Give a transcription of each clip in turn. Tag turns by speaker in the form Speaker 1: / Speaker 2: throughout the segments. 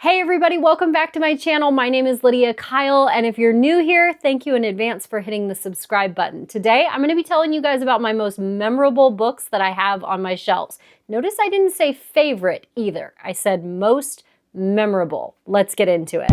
Speaker 1: Hey everybody, welcome back to my channel. My name is Lydia Kyle, and if you're new here, thank you in advance for hitting the subscribe button. Today, I'm going to be telling you guys about my most memorable books that I have on my shelves. Notice I didn't say favorite either. I said most memorable. Let's get into it.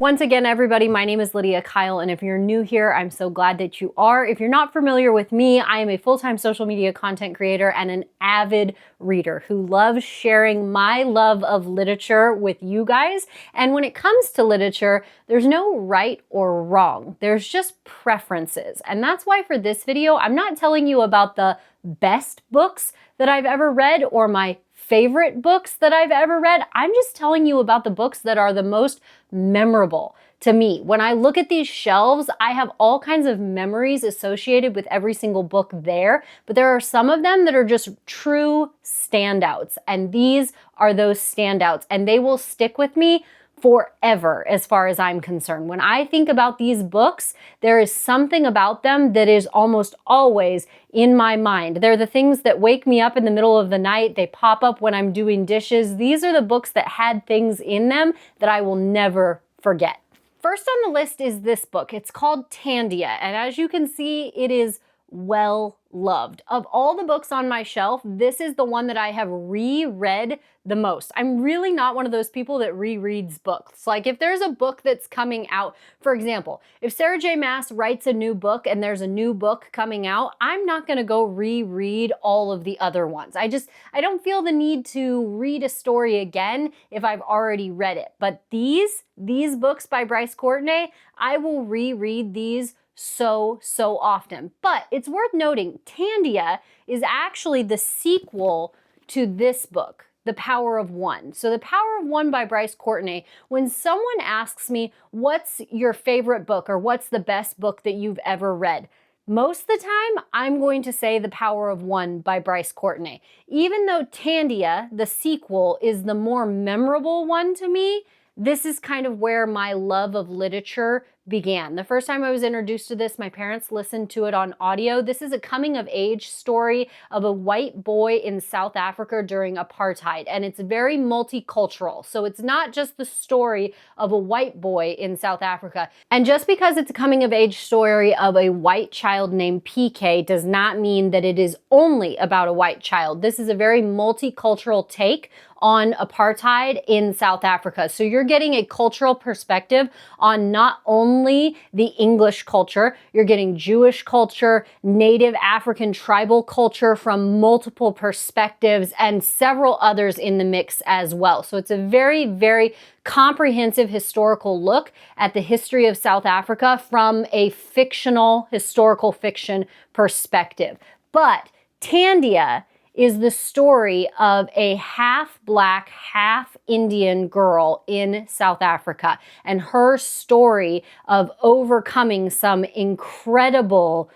Speaker 1: Once again, everybody, my name is Lydia Kyle, and if you're new here, I'm so glad that you are. If you're not familiar with me, I am a full-time social media content creator and an avid reader who loves sharing my love of literature with you guys. And when it comes to literature, there's no right or wrong. There's just preferences. And that's why for this video, I'm not telling you about the best books that I've ever read or my favorite books that I've ever read. I'm just telling you about the books that are the most memorable to me. When I look at these shelves, I have all kinds of memories associated with every single book there, but there are some of them that are just true standouts, and these are those standouts, and they will stick with me forever as far as I'm concerned. When I think about these books, there is something about them that is almost always in my mind. They're the things that wake me up in the middle of the night. They pop up when I'm doing dishes. These are the books that had things in them that I will never forget. First on the list is this book. It's called Tandia, and as you can see, it is well loved. Of all the books on my shelf, this is the one that I have reread the most. I'm really not one of those people that rereads books. Like if there's a book that's coming out, for example, if Sarah J. Maas writes a new book and there's a new book coming out, I'm not going to go reread all of the other ones. I don't feel the need to read a story again if I've already read it. But these books by Bryce Courtenay, I will reread these so often. But it's worth noting, Tandia is actually the sequel to this book, The Power of One. So The Power of One by Bryce Courtenay, when someone asks me, what's your favorite book or what's the best book that you've ever read? Most of the time, I'm going to say The Power of One by Bryce Courtenay. Even though Tandia, the sequel, is the more memorable one to me, this is kind of where my love of literature began. The first time I was introduced to this, my parents listened to it on audio. This is a coming-of-age story of a white boy in South Africa during apartheid, and it's very multicultural. So it's not just the story of a white boy in South Africa. And just because it's a coming-of-age story of a white child named PK does not mean that it is only about a white child. This is a very multicultural take on apartheid in South Africa. So you're getting a cultural perspective on not only the English culture, you're getting Jewish culture, Native African tribal culture from multiple perspectives, and several others in the mix as well. So it's a very comprehensive historical look at the history of South Africa from a fictional, historical fiction perspective. But Tandia is the story of a half-Black, half-Indian girl in South Africa and her story of overcoming some incredible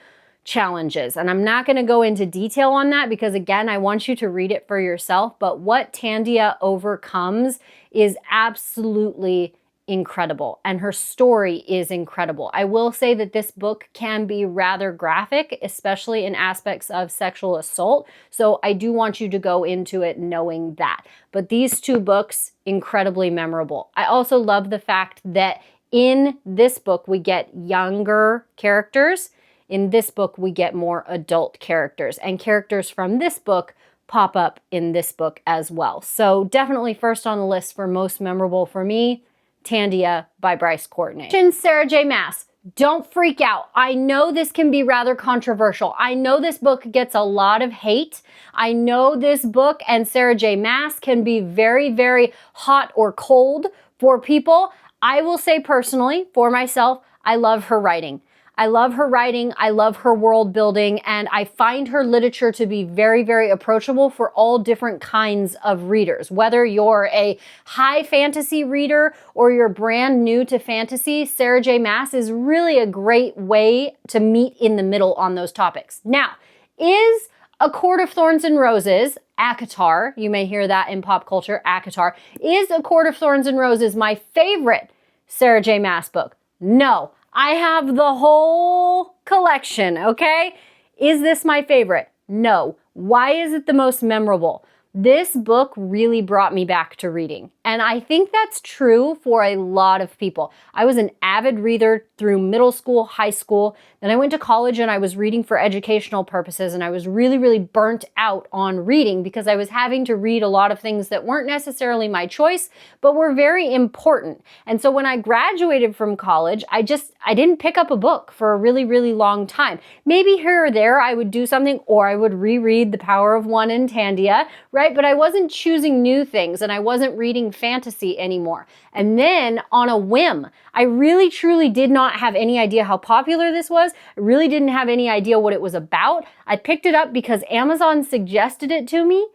Speaker 1: challenges. And I'm not going to go into detail on that because, again, I want you to read it for yourself. But what Tandia overcomes is absolutely incredible, and her story is incredible. I will say that this book can be rather graphic, especially in aspects of sexual assault, so I do want you to go into it knowing that. But these two books, incredibly memorable. I also love the fact that in this book we get younger characters. In this book we get more adult characters, and characters from this book pop up in this book as well. So definitely first on the list for most memorable for me, Tandia by Bryce Courtenay. Sarah J. Maas. Don't freak out. I know this can be rather controversial. I know this book gets a lot of hate. I know this book and Sarah J. Maas can be very hot or cold for people. I will say personally, for myself, I love her writing. I love her writing, I love her world building, and I find her literature to be very approachable for all different kinds of readers. Whether you're a high fantasy reader or you're brand new to fantasy, Sarah J. Maas is really a great way to meet in the middle on those topics. Now, is A Court of Thorns and Roses, ACOTAR, you may hear that in pop culture, ACOTAR, is A Court of Thorns and Roses my favorite Sarah J. Maas book? No. I have the whole collection, okay? Is this my favorite? No. Why is it the most memorable? This book really brought me back to reading. And I think that's true for a lot of people. I was an avid reader through middle school, high school. Then I went to college and I was reading for educational purposes. And I was really, really burnt out on reading because I was having to read a lot of things that weren't necessarily my choice, but were very important. And so when I graduated from college, I didn't pick up a book for a really, really long time. Maybe here or there I would do something, or I would reread The Power of One and Tandia, right? But I wasn't choosing new things and I wasn't reading fantasy anymore. And then on a whim, I really truly did not have any idea how popular this was. I really didn't have any idea what it was about. I picked it up because Amazon suggested it to me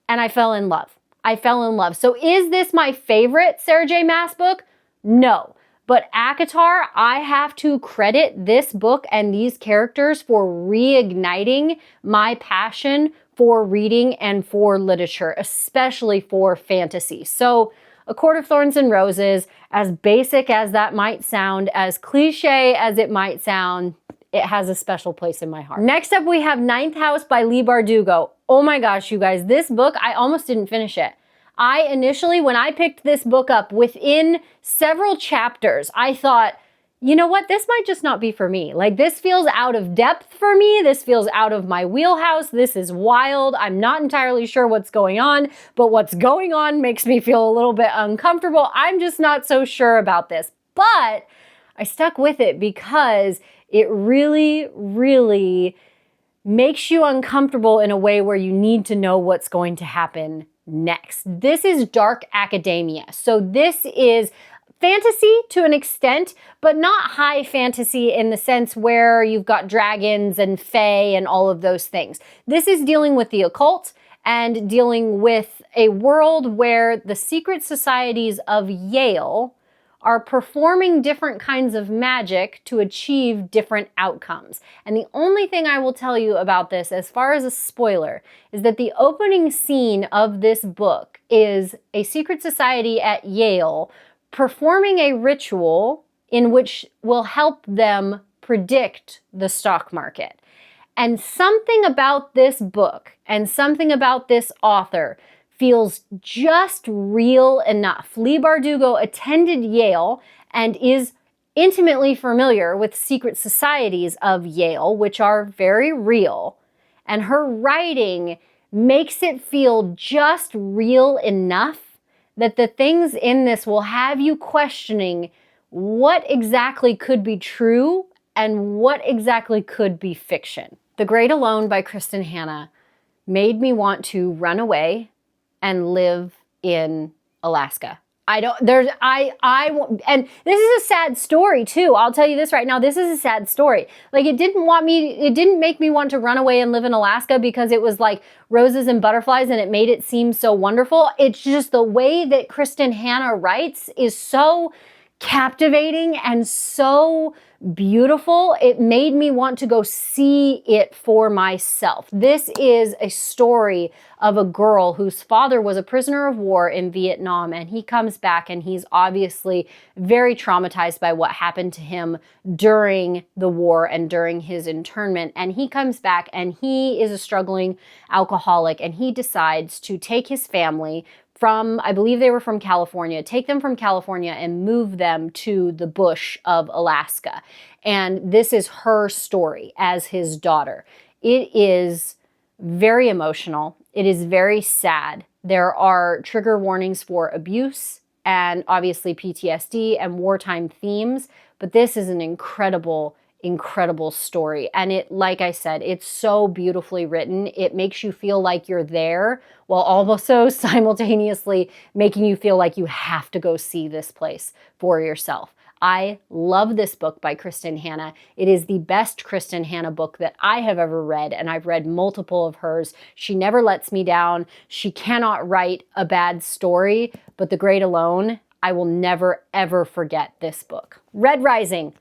Speaker 1: and I fell in love. I fell in love. So is this my favorite Sarah J. Maas book? No. But ACOTAR, I have to credit this book and these characters for reigniting my passion for reading and for literature, especially for fantasy. So A Court of Thorns and Roses, as basic as that might sound, as cliche as it might sound, it has a special place in my heart. Next up, we have Ninth House by Leigh Bardugo. Oh my gosh, you guys, this book, I almost didn't finish it. I initially, when I picked this book up, within several chapters, I thought, you know what, this might just not be for me. Like, this feels out of depth for me. This feels out of my wheelhouse. This is wild. I'm not entirely sure what's going on, but what's going on makes me feel a little bit uncomfortable. I'm just not so sure about this. But I stuck with it because it really, really makes you uncomfortable in a way where you need to know what's going to happen next. This is dark academia. So this is fantasy to an extent, but not high fantasy in the sense where you've got dragons and fae and all of those things. This is dealing with the occult and dealing with a world where the secret societies of Yale are performing different kinds of magic to achieve different outcomes. And the only thing I will tell you about this, as far as a spoiler, is that the opening scene of this book is a secret society at Yale performing a ritual in which will help them predict the stock market. And something about this book and something about this author feels just real enough. Leigh Bardugo attended Yale and is intimately familiar with secret societies of Yale, which are very real. And her writing makes it feel just real enough that the things in this will have you questioning what exactly could be true and what exactly could be fiction. The Great Alone by Kristin Hannah made me want to run away and live in Alaska. And this is a sad story too. I'll tell you this right now. This is a sad story. Like, it didn't make me want to run away and live in Alaska because it was like roses and butterflies and it made it seem so wonderful. It's just the way that Kristin Hannah writes is so captivating and so beautiful. It made me want to go see it for myself. This is a story of a girl whose father was a prisoner of war in Vietnam, and he comes back and he's obviously very traumatized by what happened to him during the war and during his internment. And he comes back and he is a struggling alcoholic, and he decides to take his family from, I believe they were from California, take them from California and move them to the bush of Alaska. And this is her story as his daughter. It is very emotional. It is very sad. There are trigger warnings for abuse and obviously PTSD and wartime themes, but this is an incredible story. And it, like I said, it's so beautifully written. It makes you feel like you're there while also simultaneously making you feel like you have to go see this place for yourself. I love this book by Kristin Hannah. It is the best Kristin Hannah book that I have ever read, and I've read multiple of hers. She never lets me down. She cannot write a bad story, but The Great Alone, I will never, ever forget this book. Red Rising.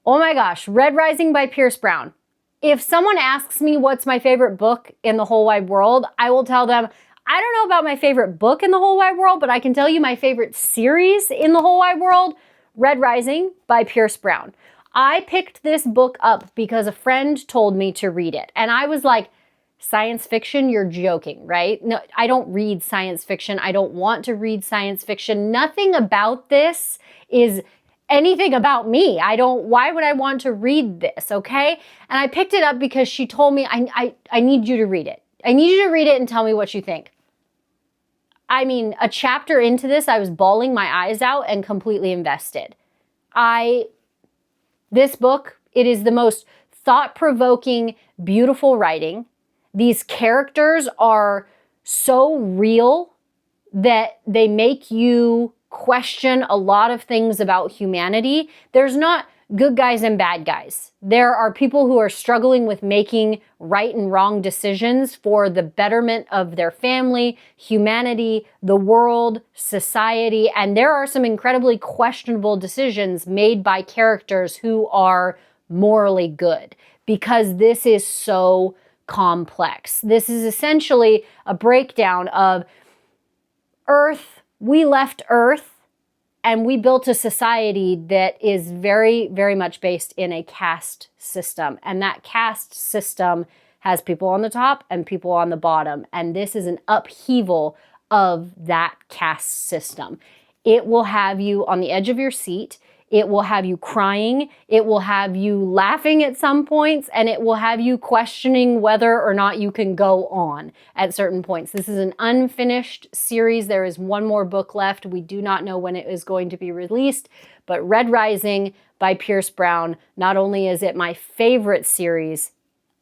Speaker 1: Oh my gosh, Red Rising by Pierce Brown. If someone asks me what's my favorite book in the whole wide world, I will tell them, I don't know about my favorite book in the whole wide world, but I can tell you my favorite series in the whole wide world, Red Rising by Pierce Brown. I picked this book up because a friend told me to read it. And I was like, Science fiction, you're joking, right? No, I don't read science fiction. I don't want to read science fiction. Nothing about this is anything about me. Why would I want to read this, okay? And I picked it up because she told me, I need you to read it. I need you to read it and tell me what you think. I mean, a chapter into this, I was bawling my eyes out and completely invested. This book, it is the most thought-provoking, beautiful writing. These characters are so real that they make you question a lot of things about humanity. There's not good guys and bad guys. There are people who are struggling with making right and wrong decisions for the betterment of their family, humanity, the world, society, and there are some incredibly questionable decisions made by characters who are morally good, because this is so complex. This is essentially a breakdown of Earth. We left Earth and we built a society that is very, very much based in a caste system. And that caste system has people on the top and people on the bottom. And this is an upheaval of that caste system. It will have you on the edge of your seat. It will have you crying. It will have you laughing at some points, and it will have you questioning whether or not you can go on at certain points. This is an unfinished series. There is one more book left. We do not know when it is going to be released, but Red Rising by Pierce Brown, not only is it my favorite series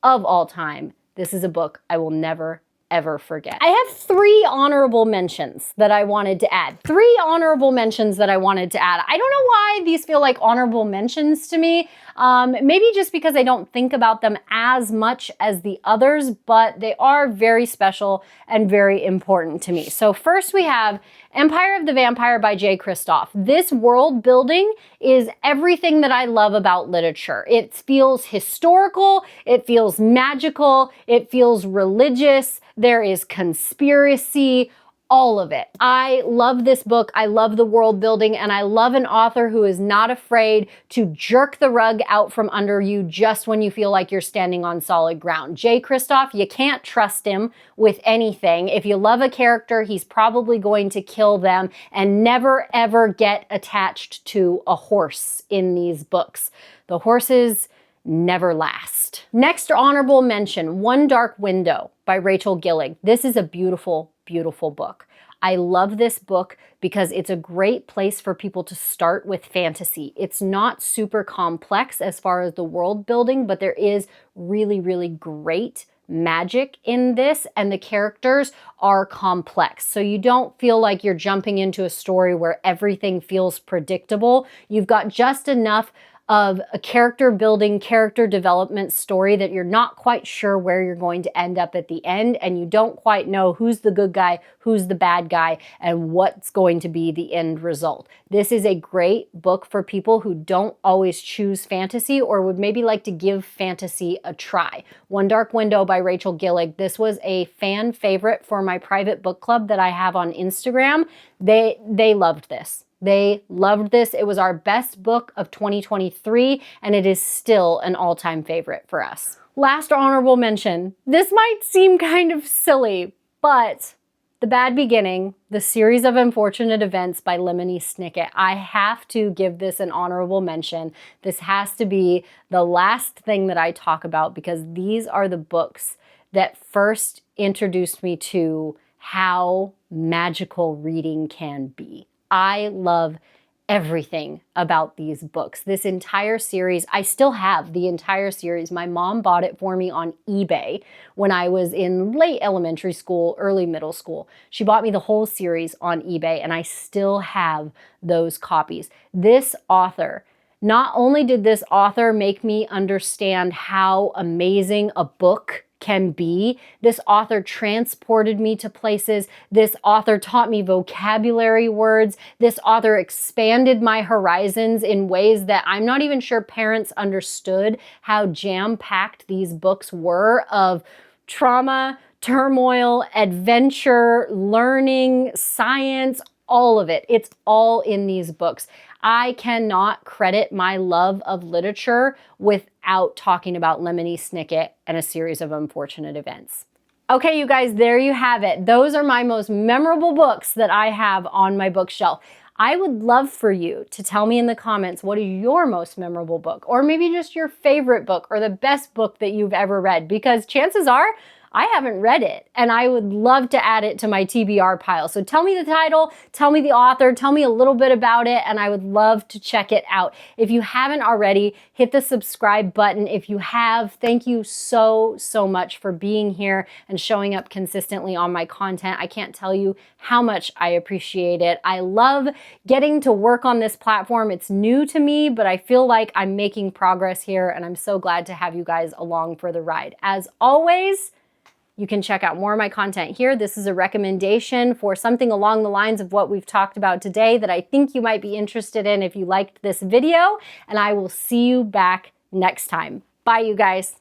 Speaker 1: of all time, this is a book I will never ever forget. I have 3 honorable mentions that I wanted to add. 3 honorable mentions that I wanted to add. I don't know why these feel like honorable mentions to me. Maybe just because I don't think about them as much as the others, but they are very special and very important to me. So first we have Empire of the Vampire by J. Kristoff. This world building is everything that I love about literature. It feels historical, it feels magical, it feels religious, there is conspiracy, all of it. I love this book. I love the world building, and I love an author who is not afraid to jerk the rug out from under you just when you feel like you're standing on solid ground. J. Kristoff, you can't trust him with anything. If you love a character, he's probably going to kill them, and never ever get attached to a horse in these books. The horses never last. Next honorable mention, One Dark Window by Rachel Gillig. This is a beautiful, beautiful book. I love this book because it's a great place for people to start with fantasy. It's not super complex as far as the world building, but there is really, really great magic in this, and the characters are complex. So you don't feel like you're jumping into a story where everything feels predictable. You've got just enough of a character building, character development story that you're not quite sure where you're going to end up at the end, and you don't quite know who's the good guy, who's the bad guy, and what's going to be the end result. This is a great book for people who don't always choose fantasy or would maybe like to give fantasy a try. One Dark Window by Rachel Gillig. This was a fan favorite for my private book club that I have on Instagram. They loved this. They loved this. It was our best book of 2023, and it is still an all-time favorite for us. Last honorable mention. This might seem kind of silly, but The Bad Beginning, the series of unfortunate events by Lemony Snicket. I have to give this an honorable mention. This has to be the last thing that I talk about, because these are the books that first introduced me to how magical reading can be. I love everything about these books. This entire series, I still have the entire series. My mom bought it for me on eBay when I was in late elementary school, early middle school. She bought me the whole series on eBay, and I still have those copies. This author, not only did this author make me understand how amazing a book can be, this author transported me to places. This author taught me vocabulary words. This author expanded my horizons in ways that I'm not even sure parents understood how jam-packed these books were, of trauma, turmoil, adventure, learning, science, all of it. It's all in these books. I cannot credit my love of literature without talking about Lemony Snicket and A Series of Unfortunate Events. Okay, you guys, there you have it. Those are my most memorable books that I have on my bookshelf. I would love for you to tell me in the comments what is your most memorable book, or maybe just your favorite book or the best book that you've ever read, because chances are I haven't read it and I would love to add it to my TBR pile. So tell me the title, tell me the author, tell me a little bit about it, and I would love to check it out. If you haven't already, hit the subscribe button. If you have, thank you so much for being here and showing up consistently on my content. I can't tell you how much I appreciate it. I love getting to work on this platform. It's new to me, but I feel like I'm making progress here, and I'm so glad to have you guys along for the ride. As always, you can check out more of my content here. This is a recommendation for something along the lines of what we've talked about today that I think you might be interested in if you liked this video, and I will see you back next time. Bye, you guys.